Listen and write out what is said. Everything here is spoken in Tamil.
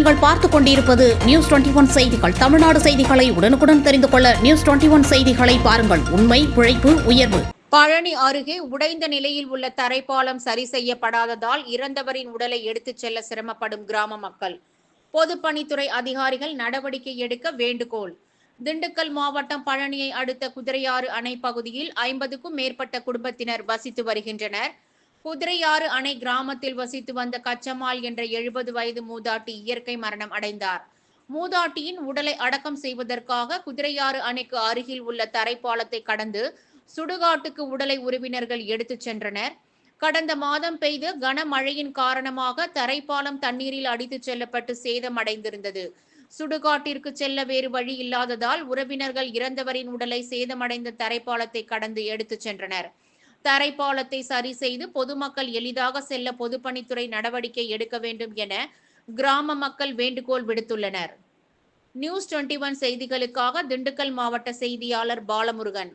நீங்கள் பார்த்துக் கொண்டிருப்பது நியூஸ் 21 செய்திகள். தமிழ்நாடு செய்திகளை உடனுக்குடன் தெரிந்து கொள்ள நியூஸ் 21 செய்திகளை பாருங்கள். உண்மை, உழைப்பு, உயர்வு. பழனி அருகே உடைந்த நிலையில் உள்ள தரைப்பாலம் சரி செய்யப்படாததால் இறந்தவரின் உடலை எடுத்துச் செல்ல சிரமப்படும் கிராம மக்கள். பொதுப்பணித்துறை அதிகாரிகள் நடவடிக்கை எடுக்க வேண்டுகோள். திண்டுக்கல் மாவட்டம் பழனியை அடுத்த குதிரையாறு அணை பகுதியில் 50க்கும் மேற்பட்ட குடும்பத்தினர் வசித்து வருகின்றனர். குதிரையாறு அணை கிராமத்தில் வசித்து வந்த கச்சம்மாள் என்ற 70 வயது மூதாட்டி இயற்கை மரணம் அடைந்தார். மூதாட்டியின் உடலை அடக்கம் செய்வதற்காக குதிரையாறு அணைக்கு அருகில் உள்ள தரைப்பாலத்தை கடந்து சுடுகாட்டுக்கு உடலை உறவினர்கள் எடுத்துச் சென்றனர். கடந்த மாதம் பெய்த கனமழையின் காரணமாக தரைப்பாலம் தண்ணீரில் அடித்துச் செல்லப்பட்டு சேதமடைந்திருந்தது. சுடுகாட்டிற்கு செல்ல வேறு வழி இல்லாததால் உறவினர்கள் இறந்தவரின் உடலை சேதமடைந்த தரைப்பாலத்தை கடந்து எடுத்துச் சென்றனர். தரைப்பாலத்தை சரி செய்து பொதுமக்கள் எளிதாக செல்ல பொதுப்பணித்துறை நடவடிக்கை எடுக்க வேண்டும் என கிராம மக்கள் வேண்டுகோள் விடுத்துள்ளனர். நியூஸ் 21 செய்திகளுக்காக திண்டுக்கல் மாவட்ட செய்தியாளர் பாலமுருகன்.